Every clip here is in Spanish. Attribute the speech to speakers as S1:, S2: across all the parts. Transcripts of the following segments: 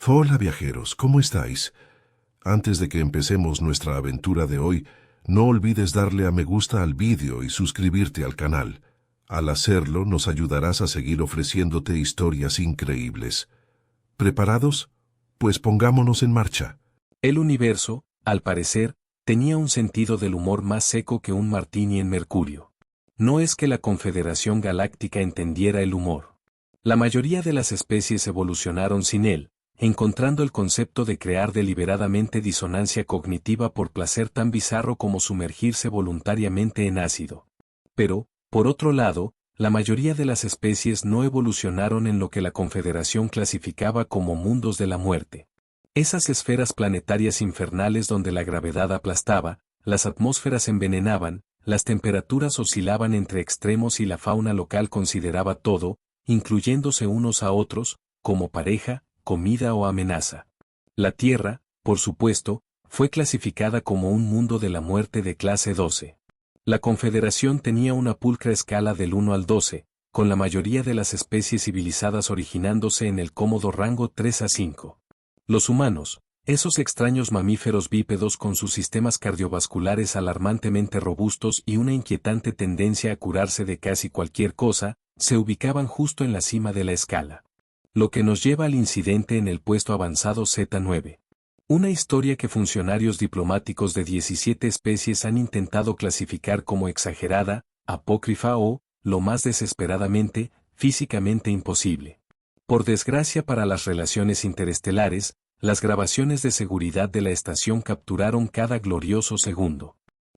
S1: Hola viajeros, ¿cómo estáis? Antes de que empecemos nuestra aventura de hoy, no olvides darle a me gusta al vídeo y suscribirte al canal. Al hacerlo, nos ayudarás a seguir ofreciéndote historias increíbles. ¿Preparados? Pues pongámonos en marcha.
S2: El universo, al parecer, tenía un sentido del humor más seco que un martini en Mercurio. No es que la Confederación Galáctica entendiera el humor. La mayoría de las especies evolucionaron sin él, encontrando el concepto de crear deliberadamente disonancia cognitiva por placer tan bizarro como sumergirse voluntariamente en ácido. Pero, por otro lado, la mayoría de las especies no evolucionaron en lo que la Confederación clasificaba como mundos de la muerte. Esas esferas planetarias infernales donde la gravedad aplastaba, las atmósferas envenenaban, las temperaturas oscilaban entre extremos y la fauna local consideraba todo, incluyéndose unos a otros, como pareja, comida o amenaza. La Tierra, por supuesto, fue clasificada como un mundo de la muerte de clase 12. La Confederación tenía una pulcra escala del 1 al 12, con la mayoría de las especies civilizadas originándose en el cómodo rango 3 a 5. Los humanos, esos extraños mamíferos bípedos con sus sistemas cardiovasculares alarmantemente robustos y una inquietante tendencia a curarse de casi cualquier cosa, se ubicaban justo en la cima de la escala. Lo que nos lleva al incidente en el puesto avanzado Z9. Una historia que funcionarios diplomáticos de 17 especies han intentado clasificar como exagerada, apócrifa o, lo más desesperadamente, físicamente imposible. Por desgracia para las relaciones interestelares, las grabaciones de seguridad de la estación capturaron cada glorioso segundo.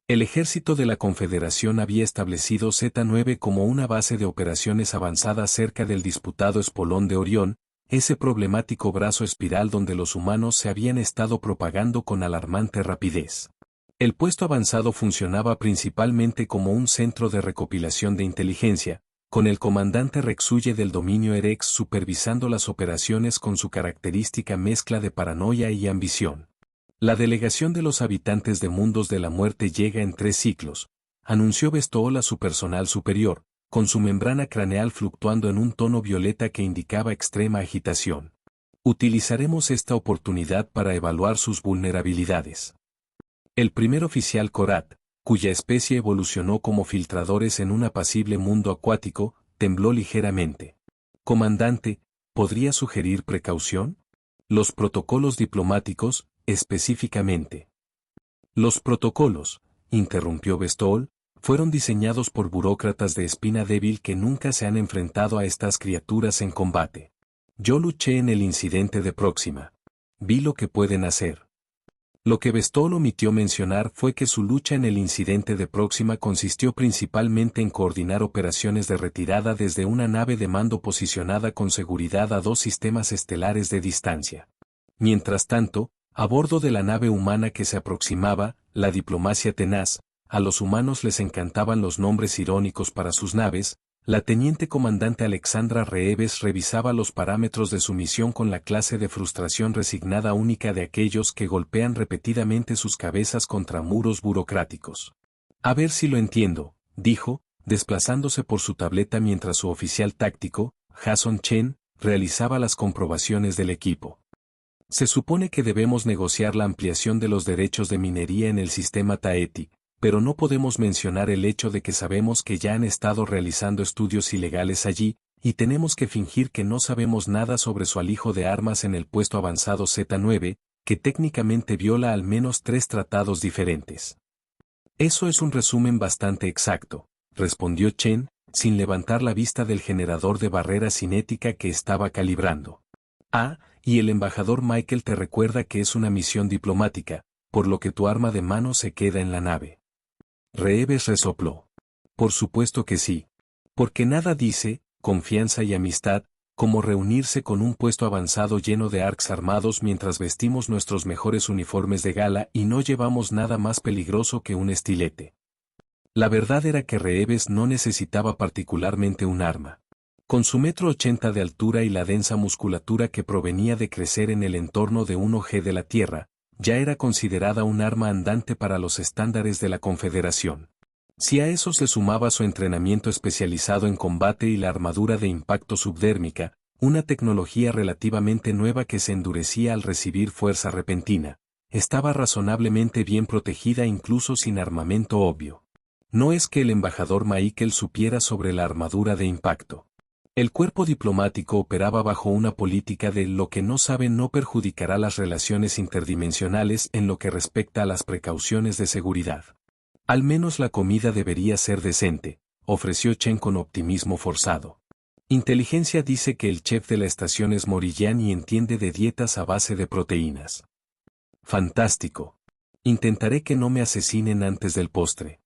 S2: El ejército de la Confederación había establecido Z9 como una base de operaciones avanzada cerca del disputado espolón de Orión, ese problemático brazo espiral donde los humanos se habían estado propagando con alarmante rapidez. El puesto avanzado funcionaba principalmente como un centro de recopilación de inteligencia, con el comandante Rexuye del dominio Erex supervisando las operaciones con su característica mezcla de paranoia y ambición. La delegación de los habitantes de mundos de la muerte llega en 3 ciclos, anunció Bestol a su personal superior, con su membrana craneal fluctuando en un tono violeta que indicaba extrema agitación. Utilizaremos esta oportunidad para evaluar sus vulnerabilidades. El primer oficial Korat, cuya especie evolucionó como filtradores en un apacible mundo acuático, tembló ligeramente. Comandante, ¿podría sugerir precaución? Los protocolos diplomáticos, específicamente. Los protocolos, interrumpió Bestol, fueron diseñados por burócratas de espina débil que nunca se han enfrentado a estas criaturas en combate. Yo luché en el incidente de Próxima. Vi lo que pueden hacer. Lo que Bestol omitió mencionar fue que su lucha en el incidente de Próxima consistió principalmente en coordinar operaciones de retirada desde una nave de mando posicionada con seguridad a 2 sistemas estelares de distancia. Mientras tanto, a bordo de la nave humana que se aproximaba, la diplomacia tenaz, a los humanos les encantaban los nombres irónicos para sus naves, la teniente comandante Alexandra Reeves revisaba los parámetros de su misión con la clase de frustración resignada única de aquellos que golpean repetidamente sus cabezas contra muros burocráticos. A ver si lo entiendo, dijo, desplazándose por su tableta mientras su oficial táctico, Jason Chen, realizaba las comprobaciones del equipo. Se supone que debemos negociar la ampliación de los derechos de minería en el sistema Taeti, pero no podemos mencionar el hecho de que sabemos que ya han estado realizando estudios ilegales allí, y tenemos que fingir que no sabemos nada sobre su alijo de armas en el puesto avanzado Z9, que técnicamente viola al menos 3 tratados diferentes. Eso es un resumen bastante exacto, respondió Chen, sin levantar la vista del generador de barrera cinética que estaba calibrando. Ah, y el embajador Michael te recuerda que es una misión diplomática, por lo que tu arma de mano se queda en la nave. Reeves resopló. Por supuesto que sí. Porque nada dice, confianza y amistad, como reunirse con un puesto avanzado lleno de arcs armados mientras vestimos nuestros mejores uniformes de gala y no llevamos nada más peligroso que un estilete. La verdad era que Reeves no necesitaba particularmente un arma. Con su 1,80 m de altura y la densa musculatura que provenía de crecer en el entorno de 1G de la Tierra, ya era considerada un arma andante para los estándares de la Confederación. Si a eso se sumaba su entrenamiento especializado en combate y la armadura de impacto subdérmica, una tecnología relativamente nueva que se endurecía al recibir fuerza repentina. Estaba razonablemente bien protegida incluso sin armamento obvio. No es que el embajador Michael supiera sobre la armadura de impacto. El cuerpo diplomático operaba bajo una política de lo que no sabe no perjudicará las relaciones interdimensionales en lo que respecta a las precauciones de seguridad. Al menos la comida debería ser decente, ofreció Chen con optimismo forzado. Inteligencia dice que el chef de la estación es Morillán y entiende de dietas a base de proteínas. Fantástico. Intentaré que no me asesinen antes del postre.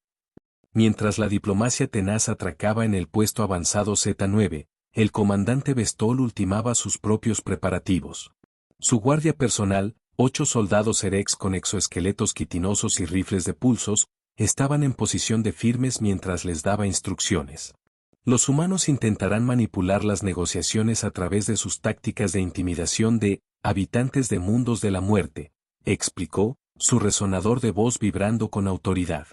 S2: Mientras la diplomacia tenaz atracaba en el puesto avanzado Z9, el comandante Bestol ultimaba sus propios preparativos. Su guardia personal, 8 soldados Erex con exoesqueletos quitinosos y rifles de pulsos, estaban en posición de firmes mientras les daba instrucciones. Los humanos intentarán manipular las negociaciones a través de sus tácticas de intimidación de habitantes de mundos de la muerte, explicó, su resonador de voz vibrando con autoridad.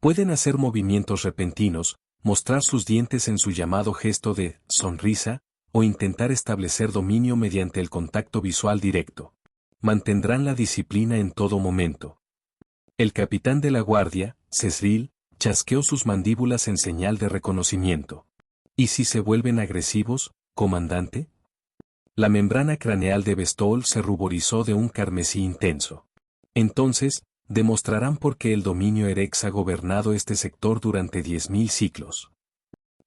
S2: Pueden hacer movimientos repentinos, mostrar sus dientes en su llamado gesto de sonrisa, o intentar establecer dominio mediante el contacto visual directo. Mantendrán la disciplina en todo momento. El capitán de la guardia, Cecil, chasqueó sus mandíbulas en señal de reconocimiento. ¿Y si se vuelven agresivos, comandante? La membrana craneal de Bestol se ruborizó de un carmesí intenso. Entonces, demostrarán por qué el dominio Erex ha gobernado este sector durante 10.000 ciclos.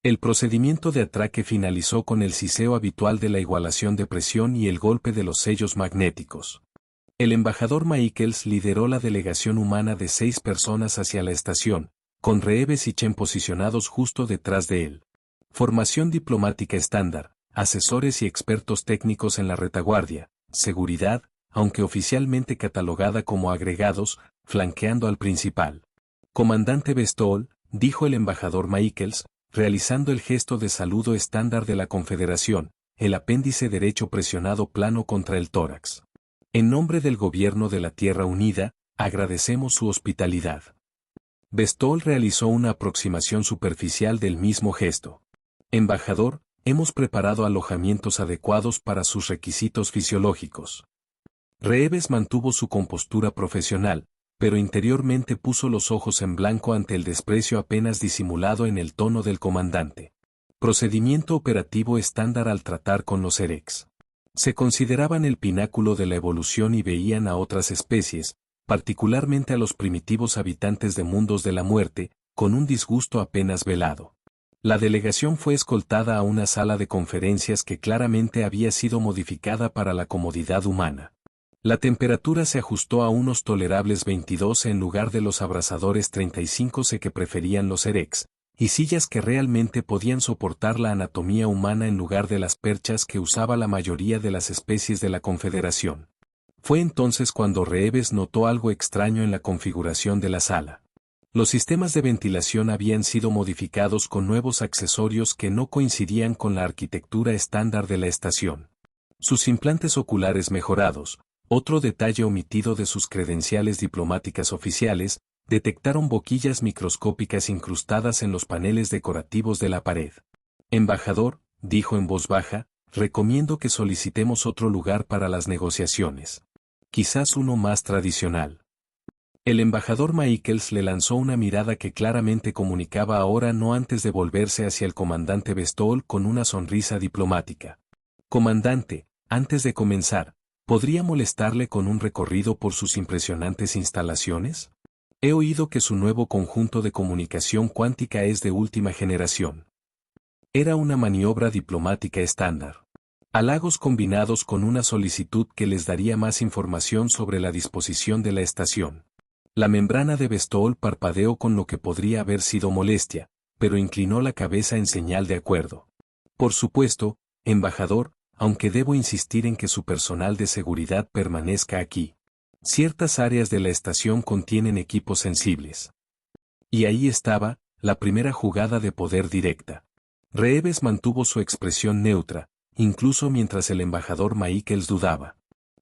S2: El procedimiento de atraque finalizó con el siseo habitual de la igualación de presión y el golpe de los sellos magnéticos. El embajador Michaels lideró la delegación humana de 6 personas hacia la estación, con Reeves y Chen posicionados justo detrás de él. Formación diplomática estándar, asesores y expertos técnicos en la retaguardia, seguridad, aunque oficialmente catalogada como agregados, flanqueando al principal. Comandante Bestol, dijo el embajador Michaels, realizando el gesto de saludo estándar de la Confederación, el apéndice derecho presionado plano contra el tórax. En nombre del Gobierno de la Tierra Unida, agradecemos su hospitalidad. Bestol realizó una aproximación superficial del mismo gesto. Embajador, hemos preparado alojamientos adecuados para sus requisitos fisiológicos. Reeves mantuvo su compostura profesional, pero interiormente puso los ojos en blanco ante el desprecio apenas disimulado en el tono del comandante. Procedimiento operativo estándar al tratar con los Erex. Se consideraban el pináculo de la evolución y veían a otras especies, particularmente a los primitivos habitantes de mundos de la muerte, con un disgusto apenas velado. La delegación fue escoltada a una sala de conferencias que claramente había sido modificada para la comodidad humana. La temperatura se ajustó a unos tolerables 22 en lugar de los abrasadores 35 C que preferían los Erex, y sillas que realmente podían soportar la anatomía humana en lugar de las perchas que usaba la mayoría de las especies de la Confederación. Fue entonces cuando Reeves notó algo extraño en la configuración de la sala. Los sistemas de ventilación habían sido modificados con nuevos accesorios que no coincidían con la arquitectura estándar de la estación. Sus implantes oculares mejorados, otro detalle omitido de sus credenciales diplomáticas oficiales, detectaron boquillas microscópicas incrustadas en los paneles decorativos de la pared. Embajador, dijo en voz baja, recomiendo que solicitemos otro lugar para las negociaciones. Quizás uno más tradicional. El embajador Michaels le lanzó una mirada que claramente comunicaba ahora no antes de volverse hacia el comandante Bestol con una sonrisa diplomática. Comandante, antes de comenzar, ¿podría molestarle con un recorrido por sus impresionantes instalaciones? He oído que su nuevo conjunto de comunicación cuántica es de última generación. Era una maniobra diplomática estándar. Halagos combinados con una solicitud que les daría más información sobre la disposición de la estación. La membrana de Bestol parpadeó con lo que podría haber sido molestia, pero inclinó la cabeza en señal de acuerdo. Por supuesto, embajador, aunque debo insistir en que su personal de seguridad permanezca aquí. Ciertas áreas de la estación contienen equipos sensibles. Y ahí estaba, la primera jugada de poder directa. Reeves mantuvo su expresión neutra, incluso mientras el embajador Michaels dudaba.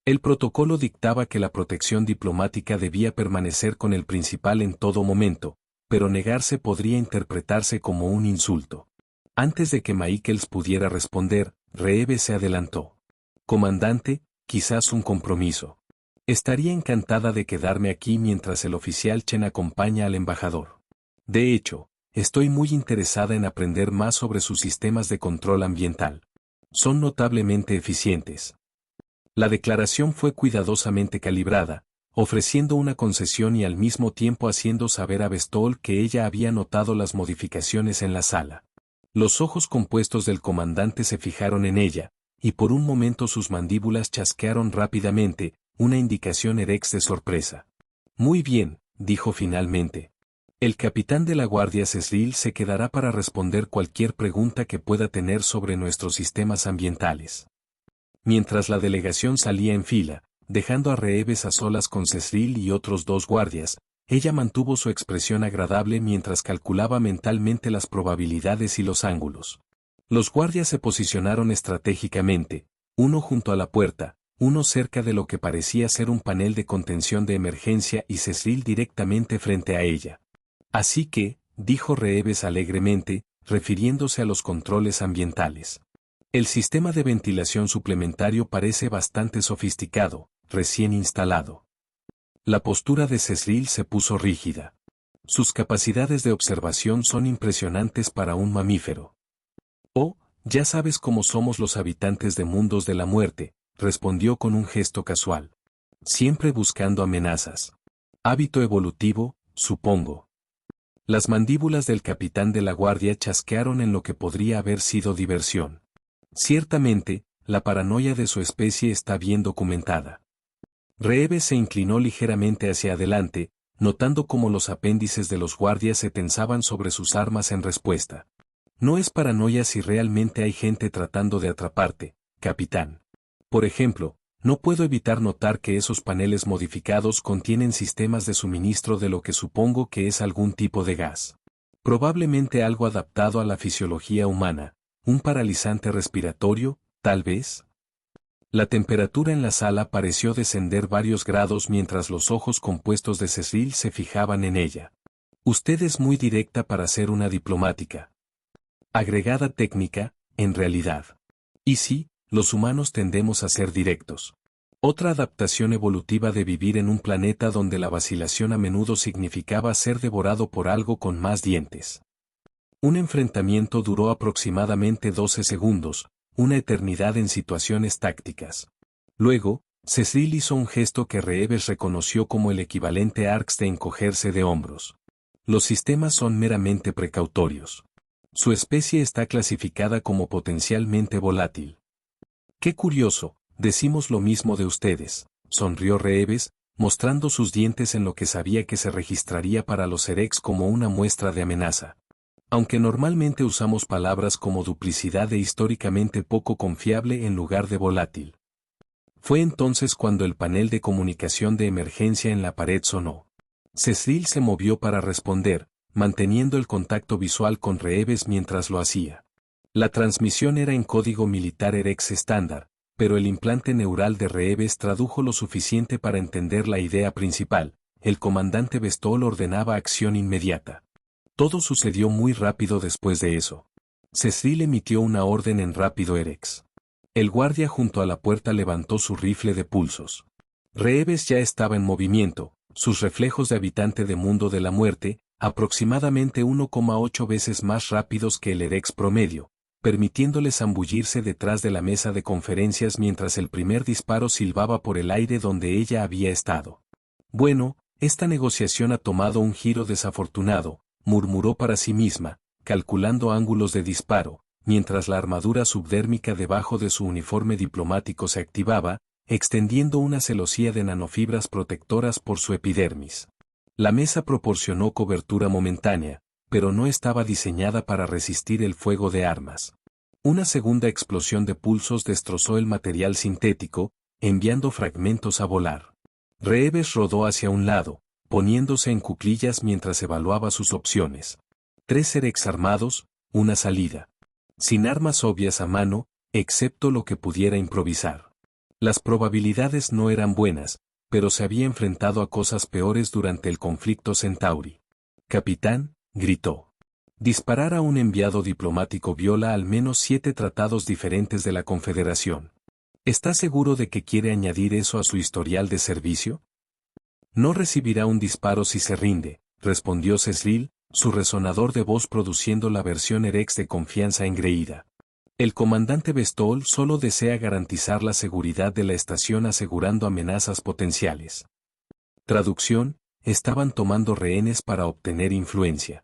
S2: El protocolo dictaba que la protección diplomática debía permanecer con el principal en todo momento, pero negarse podría interpretarse como un insulto. Antes de que Michaels pudiera responder, Reeves se adelantó. Comandante, quizás un compromiso. Estaría encantada de quedarme aquí mientras el oficial Chen acompaña al embajador. De hecho, estoy muy interesada en aprender más sobre sus sistemas de control ambiental. Son notablemente eficientes. La declaración fue cuidadosamente calibrada, ofreciendo una concesión y al mismo tiempo haciendo saber a Bestol que ella había notado las modificaciones en la sala. Los ojos compuestos del comandante se fijaron en ella, y por un momento sus mandíbulas chasquearon rápidamente, una indicación Erex de sorpresa. Muy bien, dijo finalmente. El capitán de la Guardia Cecil se quedará para responder cualquier pregunta que pueda tener sobre nuestros sistemas ambientales. Mientras la delegación salía en fila, dejando a Reeves a solas con Cecil y otros 2 guardias, ella mantuvo su expresión agradable mientras calculaba mentalmente las probabilidades y los ángulos. Los guardias se posicionaron estratégicamente, uno junto a la puerta, uno cerca de lo que parecía ser un panel de contención de emergencia y Cecil directamente frente a ella. Así que, dijo Reeves alegremente, refiriéndose a los controles ambientales. El sistema de ventilación suplementario parece bastante sofisticado, recién instalado. La postura de Cecil se puso rígida. Sus capacidades de observación son impresionantes para un mamífero. Oh, ya sabes cómo somos los habitantes de mundos de la muerte, respondió con un gesto casual. Siempre buscando amenazas. Hábito evolutivo, supongo. Las mandíbulas del capitán de la guardia chasquearon en lo que podría haber sido diversión. Ciertamente, la paranoia de su especie está bien documentada. Reeves se inclinó ligeramente hacia adelante, notando cómo los apéndices de los guardias se tensaban sobre sus armas en respuesta. No es paranoia si realmente hay gente tratando de atraparte, capitán. Por ejemplo, no puedo evitar notar que esos paneles modificados contienen sistemas de suministro de lo que supongo que es algún tipo de gas. Probablemente algo adaptado a la fisiología humana, un paralizante respiratorio, tal vez. La temperatura en la sala pareció descender varios grados mientras los ojos compuestos de Cecil se fijaban en ella. Usted es muy directa para ser una diplomática. Agregada técnica, en realidad. Y sí, los humanos tendemos a ser directos. Otra adaptación evolutiva de vivir en un planeta donde la vacilación a menudo significaba ser devorado por algo con más dientes. Un enfrentamiento duró aproximadamente 12 segundos, una eternidad en situaciones tácticas. Luego, Cecil hizo un gesto que Reeves reconoció como el equivalente a Arx de encogerse de hombros. Los sistemas son meramente precautorios. Su especie está clasificada como potencialmente volátil. Qué curioso, decimos lo mismo de ustedes, sonrió Reeves, mostrando sus dientes en lo que sabía que se registraría para los Erex como una muestra de amenaza. Aunque normalmente usamos palabras como duplicidad e históricamente poco confiable en lugar de volátil. Fue entonces cuando el panel de comunicación de emergencia en la pared sonó. Cecil se movió para responder, manteniendo el contacto visual con Reeves mientras lo hacía. La transmisión era en código militar Erex estándar, pero el implante neural de Reeves tradujo lo suficiente para entender la idea principal. El comandante Bestol ordenaba acción inmediata. Todo sucedió muy rápido después de eso. Cecil emitió una orden en rápido Erex. El guardia junto a la puerta levantó su rifle de pulsos. Reeves ya estaba en movimiento, sus reflejos de habitante de mundo de la muerte, aproximadamente 1,8 veces más rápidos que el Erex promedio, permitiéndole zambullirse detrás de la mesa de conferencias mientras el primer disparo silbaba por el aire donde ella había estado. Bueno, esta negociación ha tomado un giro desafortunado, murmuró para sí misma, calculando ángulos de disparo, mientras la armadura subdérmica debajo de su uniforme diplomático se activaba, extendiendo una celosía de nanofibras protectoras por su epidermis. La mesa proporcionó cobertura momentánea, pero no estaba diseñada para resistir el fuego de armas. Una segunda explosión de pulsos destrozó el material sintético, enviando fragmentos a volar. Reeves rodó hacia un lado, poniéndose en cuclillas mientras evaluaba sus opciones. 3 Erex armados, una salida. Sin armas obvias a mano, excepto lo que pudiera improvisar. Las probabilidades no eran buenas, pero se había enfrentado a cosas peores durante el conflicto Centauri. Capitán, gritó. Disparar a un enviado diplomático viola al menos 7 tratados diferentes de la Confederación. ¿Está seguro de que quiere añadir eso a su historial de servicio? No recibirá un disparo si se rinde, respondió Cecil, su resonador de voz produciendo la versión Erex de confianza engreída. El comandante Bestol solo desea garantizar la seguridad de la estación asegurando amenazas potenciales. Traducción: estaban tomando rehenes para obtener influencia.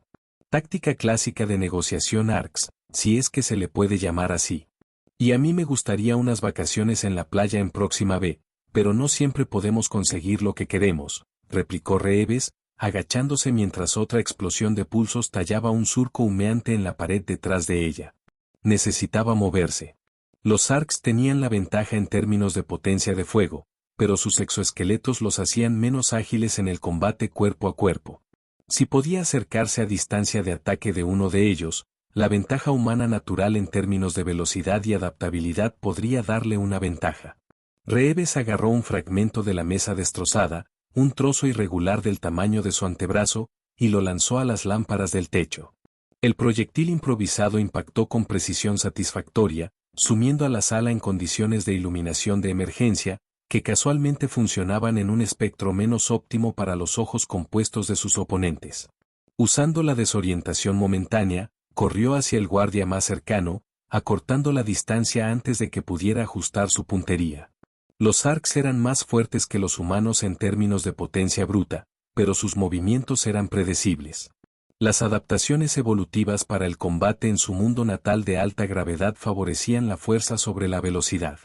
S2: Táctica clásica de negociación ARCS, si es que se le puede llamar así. Y a mí me gustaría unas vacaciones en la playa en Próxima B, pero no siempre podemos conseguir lo que queremos, replicó Reeves, agachándose mientras otra explosión de pulsos tallaba un surco humeante en la pared detrás de ella. Necesitaba moverse. Los ARCS tenían la ventaja en términos de potencia de fuego, pero sus exoesqueletos los hacían menos ágiles en el combate cuerpo a cuerpo. Si podía acercarse a distancia de ataque de uno de ellos, la ventaja humana natural en términos de velocidad y adaptabilidad podría darle una ventaja. Reeves agarró un fragmento de la mesa destrozada, un trozo irregular del tamaño de su antebrazo, y lo lanzó a las lámparas del techo. El proyectil improvisado impactó con precisión satisfactoria, sumiendo a la sala en condiciones de iluminación de emergencia, que casualmente funcionaban en un espectro menos óptimo para los ojos compuestos de sus oponentes. Usando la desorientación momentánea, corrió hacia el guardia más cercano, acortando la distancia antes de que pudiera ajustar su puntería. Los ARCS eran más fuertes que los humanos en términos de potencia bruta, pero sus movimientos eran predecibles. Las adaptaciones evolutivas para el combate en su mundo natal de alta gravedad favorecían la fuerza sobre la velocidad.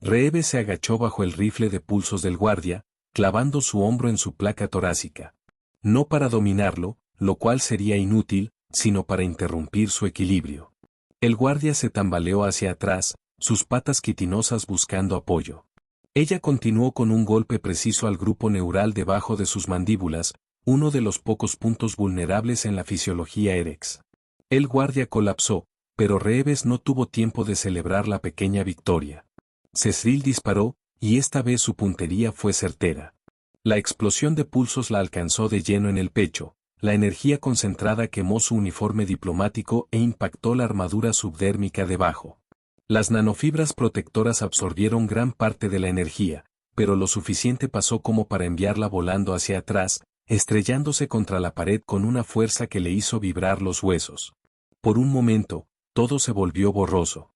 S2: Reeves se agachó bajo el rifle de pulsos del guardia, clavando su hombro en su placa torácica. No para dominarlo, lo cual sería inútil, sino para interrumpir su equilibrio. El guardia se tambaleó hacia atrás, sus patas quitinosas buscando apoyo. Ella continuó con un golpe preciso al grupo neural debajo de sus mandíbulas, uno de los pocos puntos vulnerables en la fisiología Erex. El guardia colapsó, pero Reeves no tuvo tiempo de celebrar la pequeña victoria. Cecil disparó, y esta vez su puntería fue certera. La explosión de pulsos la alcanzó de lleno en el pecho, la energía concentrada quemó su uniforme diplomático e impactó la armadura subdérmica debajo. Las nanofibras protectoras absorbieron gran parte de la energía, pero lo suficiente pasó como para enviarla volando hacia atrás, estrellándose contra la pared con una fuerza que le hizo vibrar los huesos. Por un momento, todo se volvió borroso.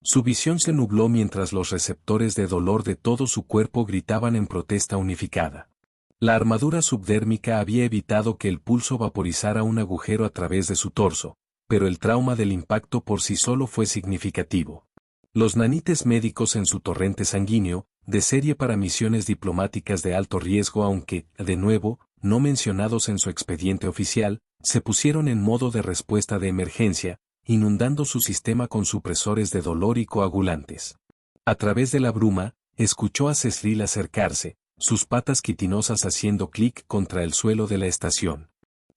S2: Su visión se nubló mientras los receptores de dolor de todo su cuerpo gritaban en protesta unificada. La armadura subdérmica había evitado que el pulso vaporizara un agujero a través de su torso, pero el trauma del impacto por sí solo fue significativo. Los nanites médicos en su torrente sanguíneo, de serie para misiones diplomáticas de alto riesgo aunque, de nuevo, no mencionados en su expediente oficial, se pusieron en modo de respuesta de emergencia, inundando su sistema con supresores de dolor y coagulantes. A través de la bruma, escuchó a Cecil acercarse, sus patas quitinosas haciendo clic contra el suelo de la estación.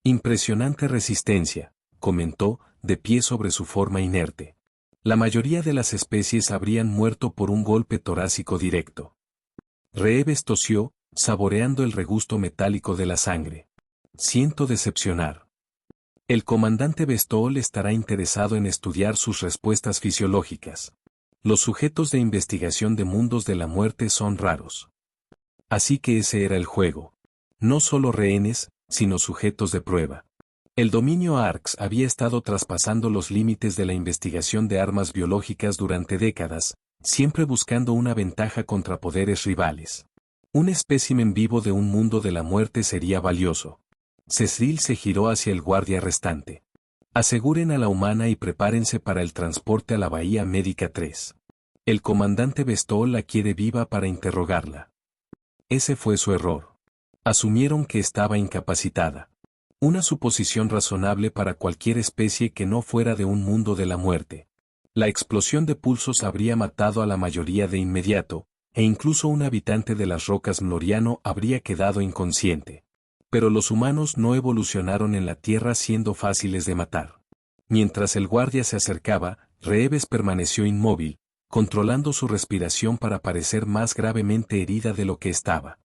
S2: Impresionante resistencia, comentó, de pie sobre su forma inerte. La mayoría de las especies habrían muerto por un golpe torácico directo. Reeves tosió, saboreando el regusto metálico de la sangre. Siento decepcionar. El comandante Bestol estará interesado en estudiar sus respuestas fisiológicas. Los sujetos de investigación de mundos de la muerte son raros. Así que ese era el juego. No solo rehenes, sino sujetos de prueba. El dominio ARCS había estado traspasando los límites de la investigación de armas biológicas durante décadas, siempre buscando una ventaja contra poderes rivales. Un espécimen vivo de un mundo de la muerte sería valioso. Cecil se giró hacia el guardia restante. Aseguren a la humana y prepárense para el transporte a la Bahía Médica 3. El comandante Bestol la quiere viva para interrogarla. Ese fue su error. Asumieron que estaba incapacitada. Una suposición razonable para cualquier especie que no fuera de un mundo de la muerte. La explosión de pulsos habría matado a la mayoría de inmediato, e incluso un habitante de las rocas mloriano habría quedado inconsciente. Pero los humanos no evolucionaron en la Tierra siendo fáciles de matar. Mientras el guardia se acercaba, Reeves permaneció inmóvil, controlando su respiración para parecer más gravemente herida de lo que estaba.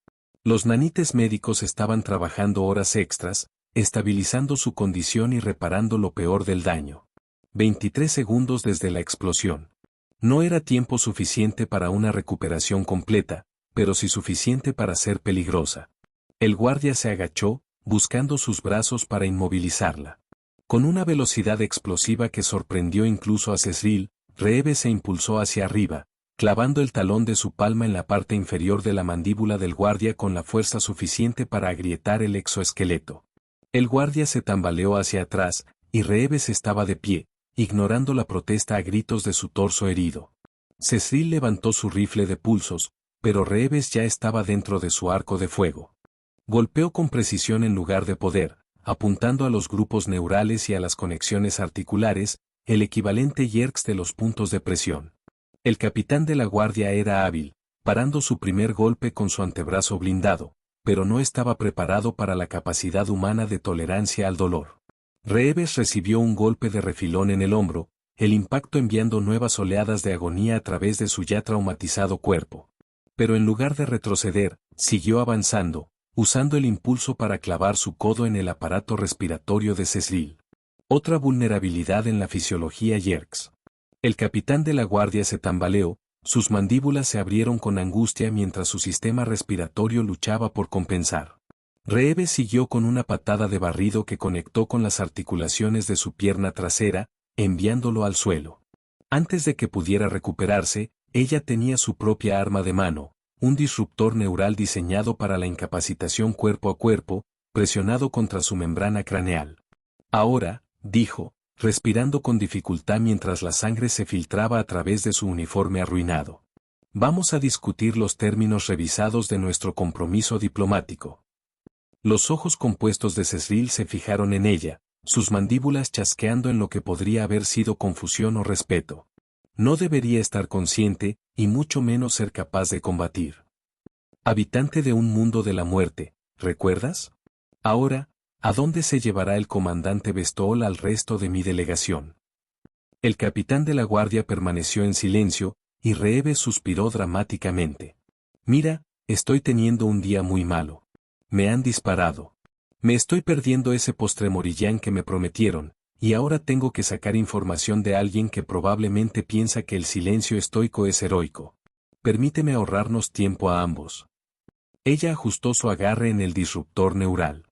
S2: Los nanites médicos estaban trabajando horas extras, estabilizando su condición y reparando lo peor del daño. 23 segundos desde la explosión. No era tiempo suficiente para una recuperación completa, pero sí suficiente para ser peligrosa. El guardia se agachó, buscando sus brazos para inmovilizarla. Con una velocidad explosiva que sorprendió incluso a Cecil, Reeves se impulsó hacia arriba, clavando el talón de su palma en la parte inferior de la mandíbula del guardia con la fuerza suficiente para agrietar el exoesqueleto. El guardia se tambaleó hacia atrás, y Reeves estaba de pie, ignorando la protesta a gritos de su torso herido. Cecil levantó su rifle de pulsos, pero Reeves ya estaba dentro de su arco de fuego. Golpeó con precisión en lugar de poder, apuntando a los grupos neurales y a las conexiones articulares, el equivalente Yerkes de los puntos de presión. El capitán de la guardia era hábil, parando su primer golpe con su antebrazo blindado, pero no estaba preparado para la capacidad humana de tolerancia al dolor. Reeves recibió un golpe de refilón en el hombro, el impacto enviando nuevas oleadas de agonía a través de su ya traumatizado cuerpo. Pero en lugar de retroceder, siguió avanzando, usando el impulso para clavar su codo en el aparato respiratorio de Cecil. Otra vulnerabilidad en la fisiología Yerkes. El capitán de la guardia se tambaleó, sus mandíbulas se abrieron con angustia mientras su sistema respiratorio luchaba por compensar. Reeves siguió con una patada de barrido que conectó con las articulaciones de su pierna trasera, enviándolo al suelo. Antes de que pudiera recuperarse, ella tenía su propia arma de mano, un disruptor neural diseñado para la incapacitación cuerpo a cuerpo, presionado contra su membrana craneal. Ahora, dijo, respirando con dificultad mientras la sangre se filtraba a través de su uniforme arruinado. Vamos a discutir los términos revisados de nuestro compromiso diplomático. Los ojos compuestos de Cecil se fijaron en ella, sus mandíbulas chasqueando en lo que podría haber sido confusión o respeto. No debería estar consciente, y mucho menos ser capaz de combatir. Habitante de un mundo de la muerte, ¿recuerdas? Ahora, ¿a dónde se llevará el comandante Bestol al resto de mi delegación? El capitán de la guardia permaneció en silencio, y Reeves suspiró dramáticamente. Mira, estoy teniendo un día muy malo. Me han disparado. Me estoy perdiendo ese postre morillán que me prometieron, y ahora tengo que sacar información de alguien que probablemente piensa que el silencio estoico es heroico. Permíteme ahorrarnos tiempo a ambos. Ella ajustó su agarre en el disruptor neural.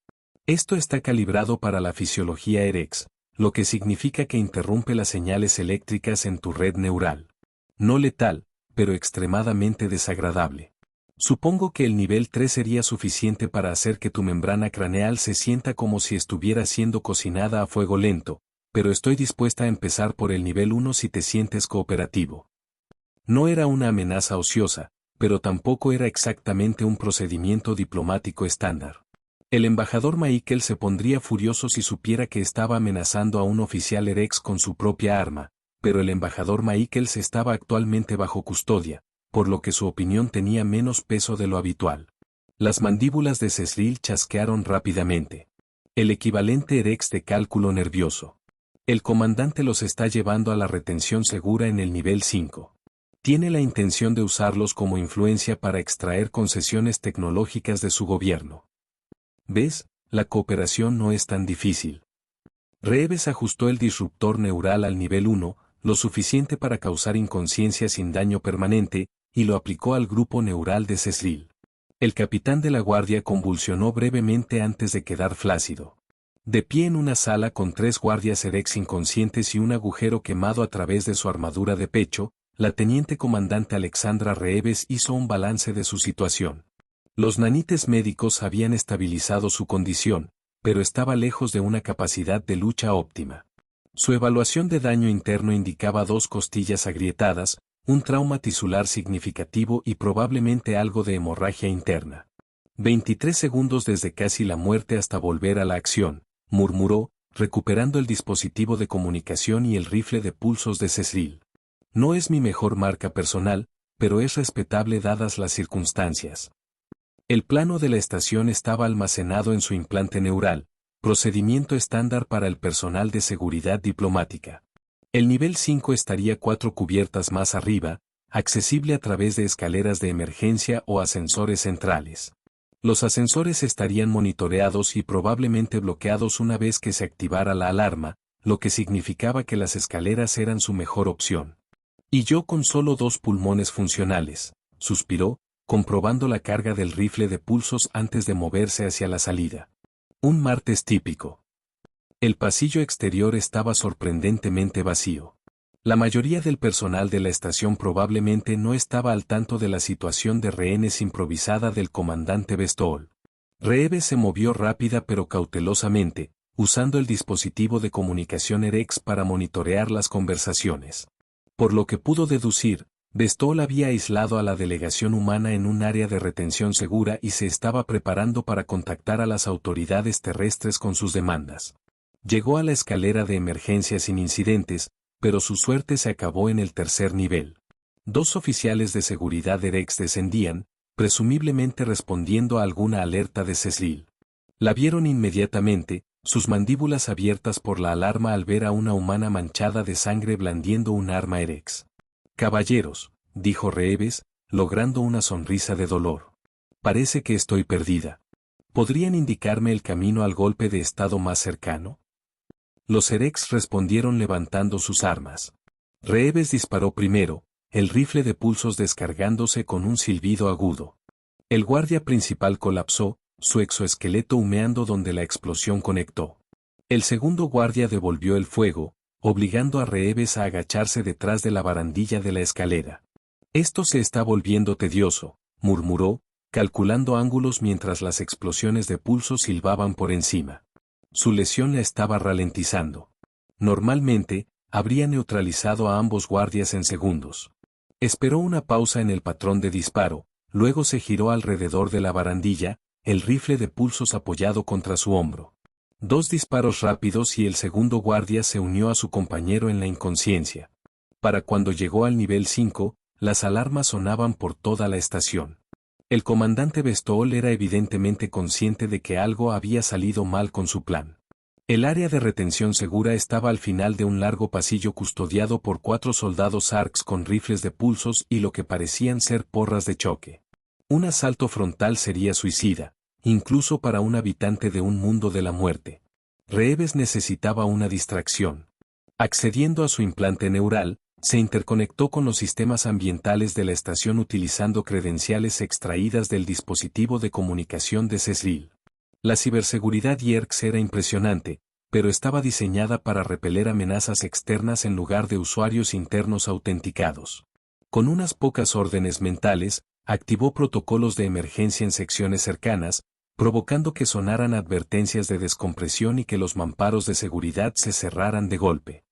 S2: Esto está calibrado para la fisiología EREX, lo que significa que interrumpe las señales eléctricas en tu red neural. No letal, pero extremadamente desagradable. Supongo que el nivel 3 sería suficiente para hacer que tu membrana craneal se sienta como si estuviera siendo cocinada a fuego lento, pero estoy dispuesta a empezar por el nivel 1 si te sientes cooperativo. No era una amenaza ociosa, pero tampoco era exactamente un procedimiento diplomático estándar. El embajador Michael se pondría furioso si supiera que estaba amenazando a un oficial EREX con su propia arma, pero el embajador Michael estaba actualmente bajo custodia, por lo que su opinión tenía menos peso de lo habitual. Las mandíbulas de Cecil chasquearon rápidamente. El equivalente EREX de cálculo nervioso. El comandante los está llevando a la retención segura en el nivel 5. Tiene la intención de usarlos como influencia para extraer concesiones tecnológicas de su gobierno. ¿Ves? La cooperación no es tan difícil. Reeves ajustó el disruptor neural al nivel 1, lo suficiente para causar inconsciencia sin daño permanente, y lo aplicó al grupo neural de Cecil. El capitán de la guardia convulsionó brevemente antes de quedar flácido. De pie en una sala con 3 guardias EREX inconscientes y un agujero quemado a través de su armadura de pecho, la teniente comandante Alexandra Reeves hizo un balance de su situación. Los nanites médicos habían estabilizado su condición, pero estaba lejos de una capacidad de lucha óptima. Su evaluación de daño interno indicaba 2 costillas agrietadas, un trauma tisular significativo y probablemente algo de hemorragia interna. 23 segundos desde casi la muerte hasta volver a la acción, murmuró, recuperando el dispositivo de comunicación y el rifle de pulsos de Cecil. No es mi mejor marca personal, pero es respetable dadas las circunstancias. El plano de la estación estaba almacenado en su implante neural, procedimiento estándar para el personal de seguridad diplomática. El nivel 5 estaría 4 cubiertas más arriba, accesible a través de escaleras de emergencia o ascensores centrales. Los ascensores estarían monitoreados y probablemente bloqueados una vez que se activara la alarma, lo que significaba que las escaleras eran su mejor opción. Y yo con solo 2 pulmones funcionales, suspiró, comprobando la carga del rifle de pulsos antes de moverse hacia la salida. Un martes típico. El pasillo exterior estaba sorprendentemente vacío. La mayoría del personal de la estación probablemente no estaba al tanto de la situación de rehenes improvisada del comandante Bestol. Reeves se movió rápida pero cautelosamente, usando el dispositivo de comunicación EREX para monitorear las conversaciones. Por lo que pudo deducir, Bestol había aislado a la delegación humana en un área de retención segura y se estaba preparando para contactar a las autoridades terrestres con sus demandas. Llegó a la escalera de emergencia sin incidentes, pero su suerte se acabó en el tercer nivel. 2 oficiales de seguridad EREX descendían, presumiblemente respondiendo a alguna alerta de Cecil. La vieron inmediatamente, sus mandíbulas abiertas por la alarma al ver a una humana manchada de sangre blandiendo un arma EREX. «Caballeros», dijo Reeves, logrando una sonrisa de dolor. «Parece que estoy perdida. ¿Podrían indicarme el camino al golpe de estado más cercano?» Los EREX respondieron levantando sus armas. Reeves disparó primero, el rifle de pulsos descargándose con un silbido agudo. El guardia principal colapsó, su exoesqueleto humeando donde la explosión conectó. El segundo guardia devolvió el fuego, obligando a Reeves a agacharse detrás de la barandilla de la escalera. «Esto se está volviendo tedioso», murmuró, calculando ángulos mientras las explosiones de pulsos silbaban por encima. Su lesión la estaba ralentizando. Normalmente, habría neutralizado a ambos guardias en segundos. Esperó una pausa en el patrón de disparo, luego se giró alrededor de la barandilla, el rifle de pulsos apoyado contra su hombro. 2 disparos rápidos y el segundo guardia se unió a su compañero en la inconsciencia. Para cuando llegó al nivel 5, las alarmas sonaban por toda la estación. El comandante Bestol era evidentemente consciente de que algo había salido mal con su plan. El área de retención segura estaba al final de un largo pasillo custodiado por 4 soldados ARCs con rifles de pulsos y lo que parecían ser porras de choque. Un asalto frontal sería suicida, incluso para un habitante de un mundo de la muerte. Reeves necesitaba una distracción. Accediendo a su implante neural, se interconectó con los sistemas ambientales de la estación utilizando credenciales extraídas del dispositivo de comunicación de Cecil. La ciberseguridad IERX era impresionante, pero estaba diseñada para repeler amenazas externas en lugar de usuarios internos autenticados. Con unas pocas órdenes mentales, activó protocolos de emergencia en secciones cercanas, provocando que sonaran advertencias de descompresión y que los mamparos de seguridad se cerraran de golpe.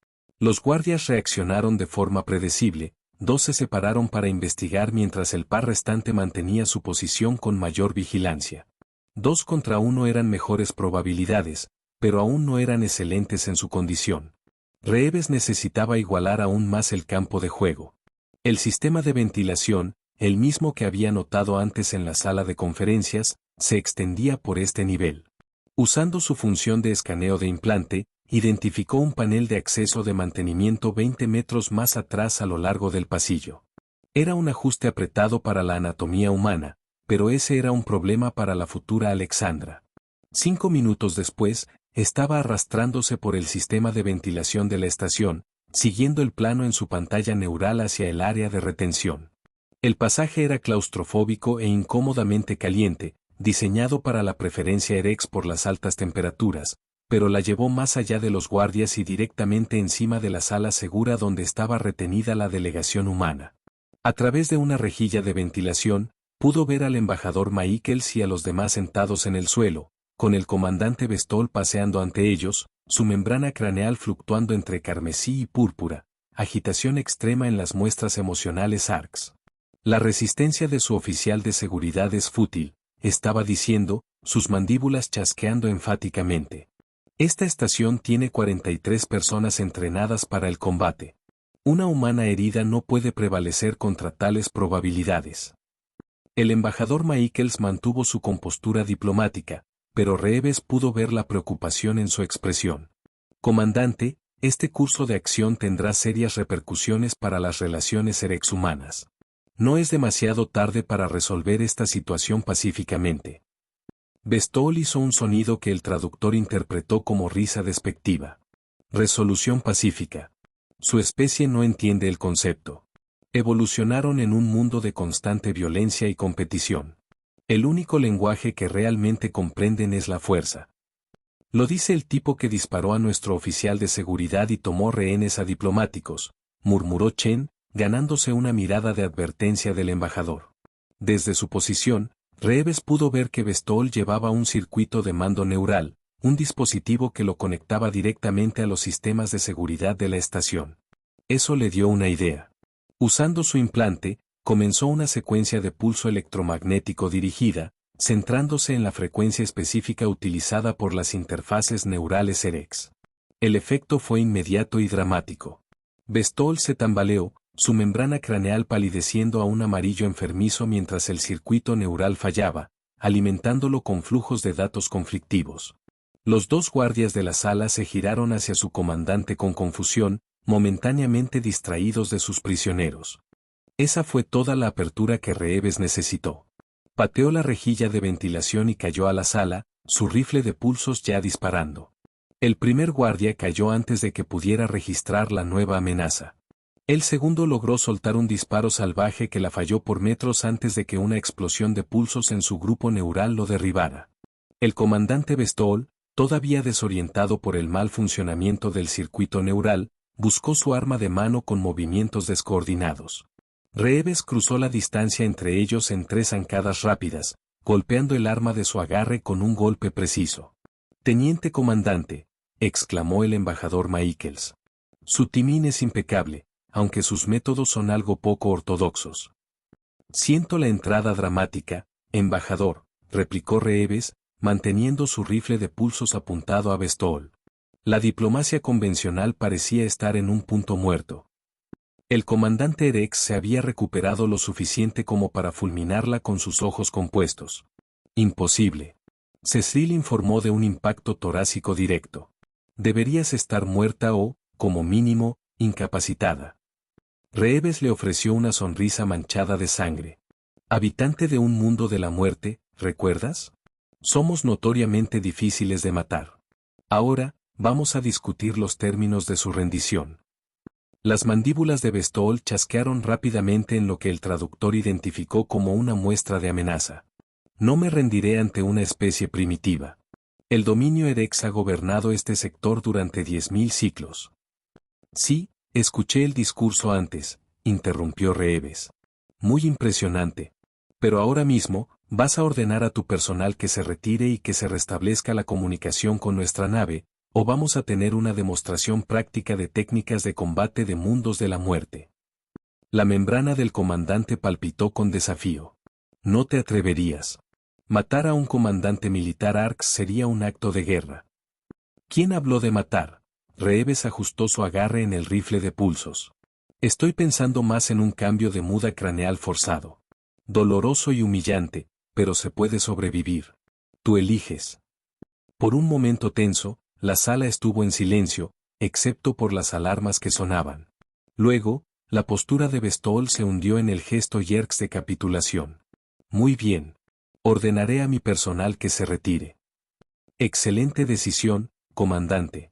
S2: Los guardias reaccionaron de forma predecible, 2 se separaron para investigar mientras el par restante mantenía su posición con mayor vigilancia. 2 contra 1 eran mejores probabilidades, pero aún no eran excelentes en su condición. Reeves necesitaba igualar aún más el campo de juego. El sistema de ventilación, el mismo que había notado antes en la sala de conferencias, se extendía por este nivel. Usando su función de escaneo de implante, identificó un panel de acceso de mantenimiento 20 metros más atrás a lo largo del pasillo. Era un ajuste apretado para la anatomía humana, pero ese era un problema para la futura Alexandra. 5 minutos después, estaba arrastrándose por el sistema de ventilación de la estación, siguiendo el plano en su pantalla neural hacia el área de retención. El pasaje era claustrofóbico e incómodamente caliente, diseñado para la preferencia EREX por las altas temperaturas, pero la llevó más allá de los guardias y directamente encima de la sala segura donde estaba retenida la delegación humana. A través de una rejilla de ventilación, pudo ver al embajador Michaels y a los demás sentados en el suelo, con el comandante Bestol paseando ante ellos, su membrana craneal fluctuando entre carmesí y púrpura, agitación extrema en las muestras emocionales ARCs. La resistencia de su oficial de seguridad es fútil, estaba diciendo, sus mandíbulas chasqueando enfáticamente. Esta estación tiene 43 personas entrenadas para el combate. Una humana herida no puede prevalecer contra tales probabilidades. El embajador Michaels mantuvo su compostura diplomática, pero Reeves pudo ver la preocupación en su expresión. Comandante, este curso de acción tendrá serias repercusiones para las relaciones EREX-humanas. No es demasiado tarde para resolver esta situación pacíficamente. Bestol hizo un sonido que el traductor interpretó como risa despectiva. Resolución pacífica. Su especie no entiende el concepto. Evolucionaron en un mundo de constante violencia y competición. El único lenguaje que realmente comprenden es la fuerza. Lo dice el tipo que disparó a nuestro oficial de seguridad y tomó rehenes a diplomáticos, murmuró Chen, ganándose una mirada de advertencia del embajador. Desde su posición, Reeves pudo ver que Bestol llevaba un circuito de mando neural, un dispositivo que lo conectaba directamente a los sistemas de seguridad de la estación. Eso le dio una idea. Usando su implante, comenzó una secuencia de pulso electromagnético dirigida, centrándose en la frecuencia específica utilizada por las interfaces neurales EREX. El efecto fue inmediato y dramático. Bestol se tambaleó, su membrana craneal palideciendo a un amarillo enfermizo mientras el circuito neural fallaba, alimentándolo con flujos de datos conflictivos. Los dos guardias de la sala se giraron hacia su comandante con confusión, momentáneamente distraídos de sus prisioneros. Esa fue toda la apertura que Reeves necesitó. Pateó la rejilla de ventilación y cayó a la sala, su rifle de pulsos ya disparando. El primer guardia cayó antes de que pudiera registrar la nueva amenaza. El segundo logró soltar un disparo salvaje que la falló por metros antes de que una explosión de pulsos en su grupo neural lo derribara. El comandante Bestol, todavía desorientado por el mal funcionamiento del circuito neural, buscó su arma de mano con movimientos descoordinados. Reeves cruzó la distancia entre ellos en 3 zancadas rápidas, golpeando el arma de su agarre con un golpe preciso. «Teniente comandante», exclamó el embajador Michaels. «Su timing es impecable, aunque sus métodos son algo poco ortodoxos». «Siento la entrada dramática, embajador», replicó Reeves, manteniendo su rifle de pulsos apuntado a Bestol. La diplomacia convencional parecía estar en un punto muerto. El comandante Erex se había recuperado lo suficiente como para fulminarla con sus ojos compuestos. «Imposible». Cecil informó de un impacto torácico directo. «Deberías estar muerta o, como mínimo, incapacitada». Reeves le ofreció una sonrisa manchada de sangre. «Habitante de un mundo de la muerte, ¿recuerdas? Somos notoriamente difíciles de matar. Ahora, vamos a discutir los términos de su rendición». Las mandíbulas de Bestol chasquearon rápidamente en lo que el traductor identificó como una muestra de amenaza. «No me rendiré ante una especie primitiva. El dominio Erex ha gobernado este sector durante 10.000 ciclos». «Sí, escuché el discurso antes», interrumpió Reeves. «Muy impresionante. Pero ahora mismo, vas a ordenar a tu personal que se retire y que se restablezca la comunicación con nuestra nave, o vamos a tener una demostración práctica de técnicas de combate de mundos de la muerte». La membrana del comandante palpitó con desafío. «No te atreverías. Matar a un comandante militar ARX sería un acto de guerra». «¿Quién habló de matar?». Reeves ajustó su agarre en el rifle de pulsos. «Estoy pensando más en un cambio de muda craneal forzado. Doloroso y humillante, pero se puede sobrevivir. Tú eliges». Por un momento tenso, la sala estuvo en silencio, excepto por las alarmas que sonaban. Luego, la postura de Bestol se hundió en el gesto Yerkes de capitulación. «Muy bien. Ordenaré a mi personal que se retire». «Excelente decisión, comandante».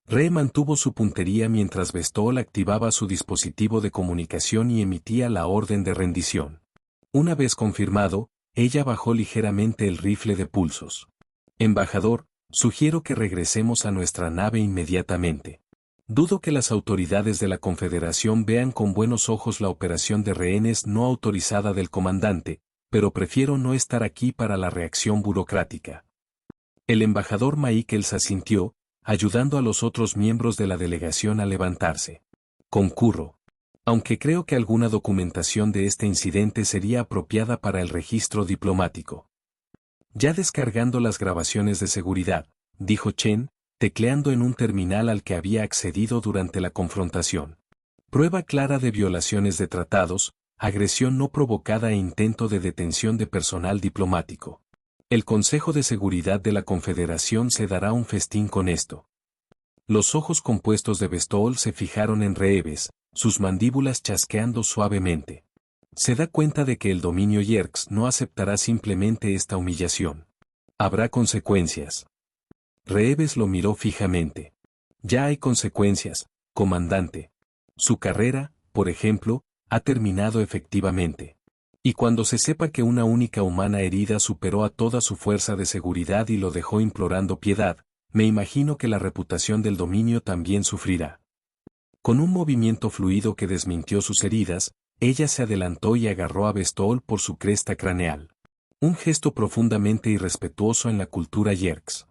S2: Re mantuvo su puntería mientras Bestol activaba su dispositivo de comunicación y emitía la orden de rendición. Una vez confirmado, ella bajó ligeramente el rifle de pulsos. «Embajador, sugiero que regresemos a nuestra nave inmediatamente. Dudo que las autoridades de la Confederación vean con buenos ojos la operación de rehenes no autorizada del comandante, pero prefiero no estar aquí para la reacción burocrática». El embajador Michaels asintió, ayudando a los otros miembros de la delegación a levantarse. «Concurro. Aunque creo que alguna documentación de este incidente sería apropiada para el registro diplomático». «Ya descargando las grabaciones de seguridad», dijo Chen, tecleando en un terminal al que había accedido durante la confrontación. «Prueba clara de violaciones de tratados, agresión no provocada e intento de detención de personal diplomático. El Consejo de Seguridad de la Confederación se dará un festín con esto». Los ojos compuestos de Bestol se fijaron en Reeves, sus mandíbulas chasqueando suavemente. Se da cuenta de que el dominio Yerkes no aceptará simplemente esta humillación. Habrá consecuencias. Reeves lo miró fijamente. Ya hay consecuencias, comandante. Su carrera, por ejemplo, ha terminado efectivamente. Y cuando se sepa que una única humana herida superó a toda su fuerza de seguridad y lo dejó implorando piedad, me imagino que la reputación del dominio también sufrirá. Con un movimiento fluido que desmintió sus heridas, ella se adelantó y agarró a Bestol por su cresta craneal. Un gesto profundamente irrespetuoso en la cultura Yerks.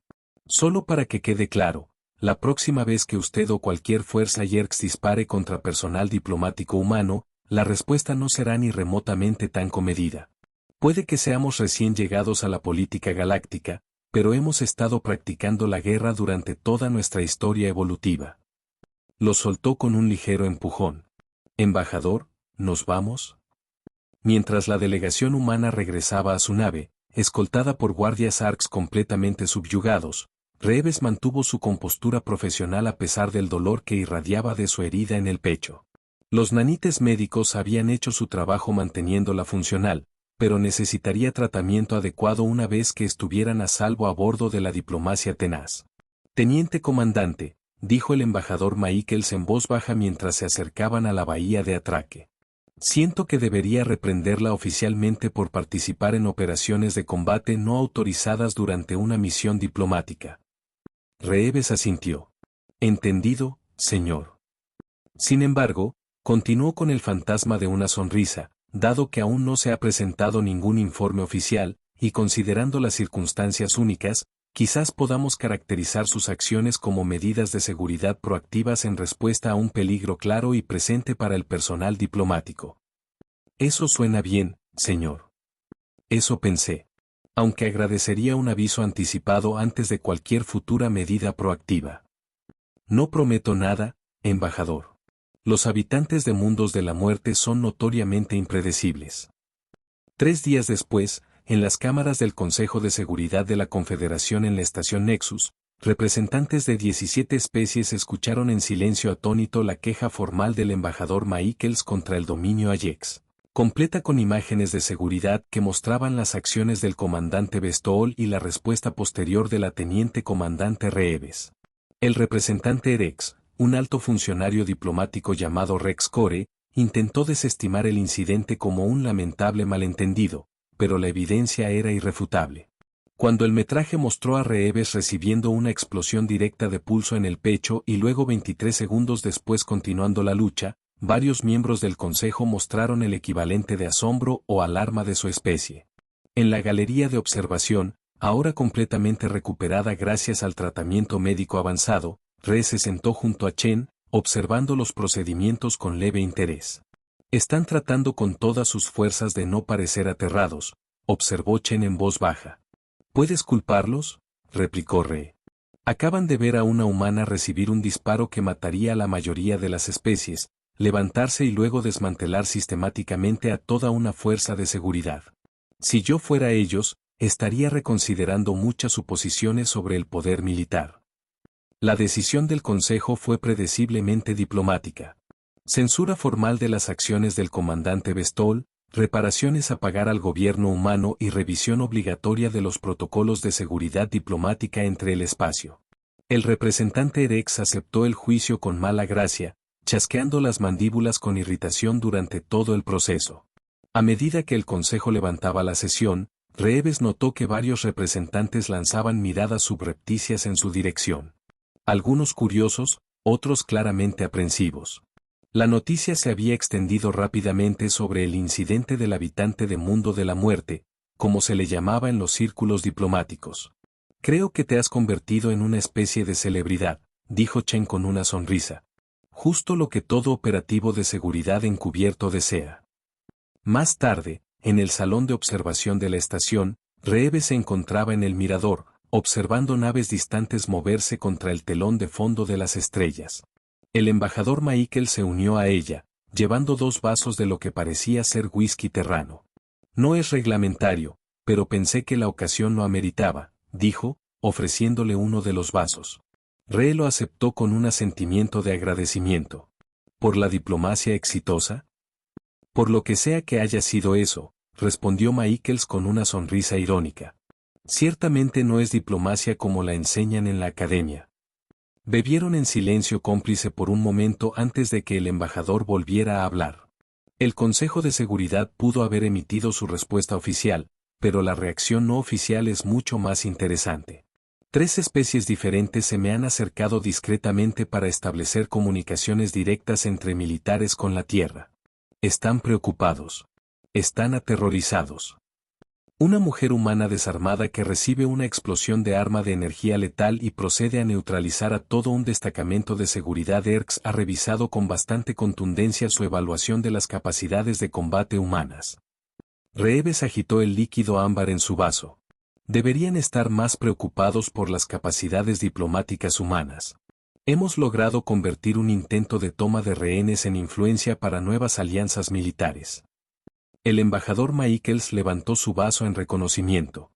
S2: Solo para que quede claro, la próxima vez que usted o cualquier fuerza Yerks dispare contra personal diplomático humano, la respuesta no será ni remotamente tan comedida. Puede que seamos recién llegados a la política galáctica, pero hemos estado practicando la guerra durante toda nuestra historia evolutiva. Lo soltó con un ligero empujón. Embajador, ¿nos vamos? Mientras la delegación humana regresaba a su nave, escoltada por guardias ARCs completamente subyugados, Reeves mantuvo su compostura profesional a pesar del dolor que irradiaba de su herida en el pecho. Los nanites médicos habían hecho su trabajo manteniéndola funcional, pero necesitaría tratamiento adecuado una vez que estuvieran a salvo a bordo de la diplomacia tenaz. Teniente comandante, dijo el embajador Michaels en voz baja mientras se acercaban a la bahía de atraque. Siento que debería reprenderla oficialmente por participar en operaciones de combate no autorizadas durante una misión diplomática. Reeves asintió. Entendido, señor. Sin embargo, continuó con el fantasma de una sonrisa, dado que aún no se ha presentado ningún informe oficial, y considerando las circunstancias únicas, quizás podamos caracterizar sus acciones como medidas de seguridad proactivas en respuesta a un peligro claro y presente para el personal diplomático. Eso suena bien, señor. Eso pensé. Aunque agradecería un aviso anticipado antes de cualquier futura medida proactiva. No prometo nada, embajador. Los habitantes de mundos de la muerte son notoriamente impredecibles. 3 días después, en las cámaras del Consejo de Seguridad de la Confederación en la estación Nexus, representantes de 17 especies escucharon en silencio atónito la queja formal del embajador Michaels contra el dominio Ajex, completa con imágenes de seguridad que mostraban las acciones del comandante Bestol y la respuesta posterior de la teniente comandante Reeves. El representante Erex, un alto funcionario diplomático llamado Rex Core, intentó desestimar el incidente como un lamentable malentendido, pero la evidencia era irrefutable. Cuando el metraje mostró a Reeves recibiendo una explosión directa de pulso en el pecho y luego 23 segundos después continuando la lucha, varios miembros del consejo mostraron el equivalente de asombro o alarma de su especie. En la galería de observación, ahora completamente recuperada gracias al tratamiento médico avanzado, Re se sentó junto a Chen, observando los procedimientos con leve interés. Están tratando con todas sus fuerzas de no parecer aterrados, observó Chen en voz baja. ¿Puedes culparlos?, replicó Re. Acaban de ver a una humana recibir un disparo que mataría a la mayoría de las especies, levantarse y luego desmantelar sistemáticamente a toda una fuerza de seguridad. Si yo fuera ellos, estaría reconsiderando muchas suposiciones sobre el poder militar. La decisión del Consejo fue predeciblemente diplomática. Censura formal de las acciones del comandante Bestol, reparaciones a pagar al gobierno humano y revisión obligatoria de los protocolos de seguridad diplomática entre el espacio. El representante Erex aceptó el juicio con mala gracia, chasqueando las mandíbulas con irritación durante todo el proceso. A medida que el Consejo levantaba la sesión, Reeves notó que varios representantes lanzaban miradas subrepticias en su dirección. Algunos curiosos, otros claramente aprensivos. La noticia se había extendido rápidamente sobre el incidente del habitante de Mundo de la Muerte, como se le llamaba en los círculos diplomáticos. Creo que te has convertido en una especie de celebridad, dijo Chen con una sonrisa. Justo lo que todo operativo de seguridad encubierto desea. Más tarde, en el salón de observación de la estación, Reeves se encontraba en el mirador, observando naves distantes moverse contra el telón de fondo de las estrellas. El embajador Michael se unió a ella, llevando 2 vasos de lo que parecía ser whisky terrano. No es reglamentario, pero pensé que la ocasión lo ameritaba, dijo, ofreciéndole uno de los vasos. Re lo aceptó con un asentimiento de agradecimiento. ¿Por la diplomacia exitosa? Por lo que sea que haya sido eso, respondió Michaels con una sonrisa irónica. Ciertamente no es diplomacia como la enseñan en la academia. Bebieron en silencio cómplice por un momento antes de que el embajador volviera a hablar. El Consejo de Seguridad pudo haber emitido su respuesta oficial, pero la reacción no oficial es mucho más interesante. 3 especies diferentes se me han acercado discretamente para establecer comunicaciones directas entre militares con la Tierra. Están preocupados. Están aterrorizados. Una mujer humana desarmada que recibe una explosión de arma de energía letal y procede a neutralizar a todo un destacamento de seguridad. ERCS ha revisado con bastante contundencia su evaluación de las capacidades de combate humanas. Reeves agitó el líquido ámbar en su vaso. Deberían estar más preocupados por las capacidades diplomáticas humanas. Hemos logrado convertir un intento de toma de rehenes en influencia para nuevas alianzas militares. El embajador Michaels levantó su vaso en reconocimiento.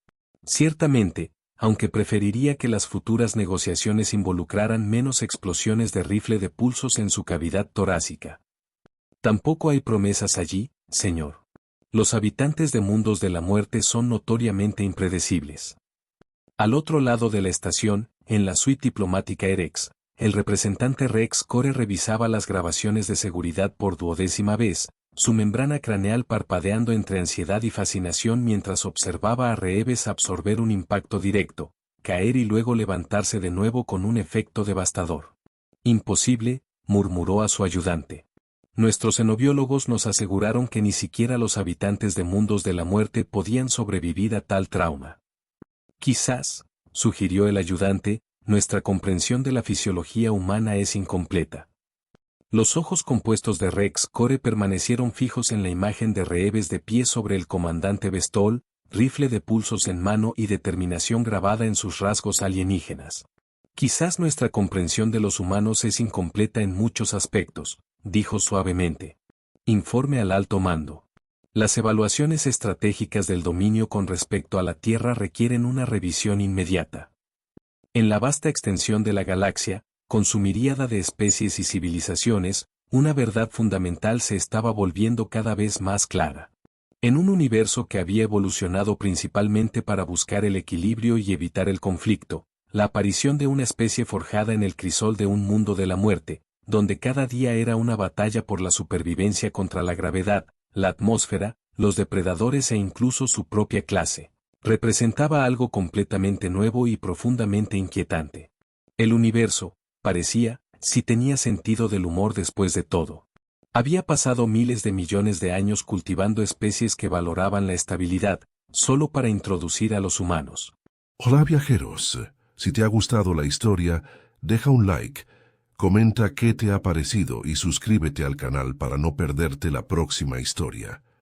S2: Ciertamente, aunque preferiría que las futuras negociaciones involucraran menos explosiones de rifle de pulsos en su cavidad torácica. Tampoco hay promesas allí, señor. Los habitantes de mundos de la muerte son notoriamente impredecibles. Al otro lado de la estación, en la suite diplomática EREX, el representante Rex Core revisaba las grabaciones de seguridad por 12ª vez, su membrana craneal parpadeando entre ansiedad y fascinación mientras observaba a Reeves absorber un impacto directo, caer y luego levantarse de nuevo con un efecto devastador. Imposible, murmuró a su ayudante. Nuestros xenobiólogos nos aseguraron que ni siquiera los habitantes de mundos de la muerte podían sobrevivir a tal trauma. Quizás, sugirió el ayudante, nuestra comprensión de la fisiología humana es incompleta. Los ojos compuestos de Rex Core permanecieron fijos en la imagen de Reeves de pie sobre el comandante Bestol, rifle de pulsos en mano y determinación grabada en sus rasgos alienígenas. Quizás nuestra comprensión de los humanos es incompleta en muchos aspectos, dijo suavemente. Informe al alto mando. Las evaluaciones estratégicas del dominio con respecto a la Tierra requieren una revisión inmediata. En la vasta extensión de la galaxia, con su miríada de especies y civilizaciones, una verdad fundamental se estaba volviendo cada vez más clara. En un universo que había evolucionado principalmente para buscar el equilibrio y evitar el conflicto, la aparición de una especie forjada en el crisol de un mundo de la muerte, donde cada día era una batalla por la supervivencia contra la gravedad, la atmósfera, los depredadores e incluso su propia clase, representaba algo completamente nuevo y profundamente inquietante. El universo, parecía, si tenía sentido del humor después de todo. Había pasado miles de millones de años cultivando especies que valoraban la estabilidad, solo para introducir a los humanos.
S1: Hola viajeros, si te ha gustado la historia, deja un like, comenta qué te ha parecido y suscríbete al canal para no perderte la próxima historia.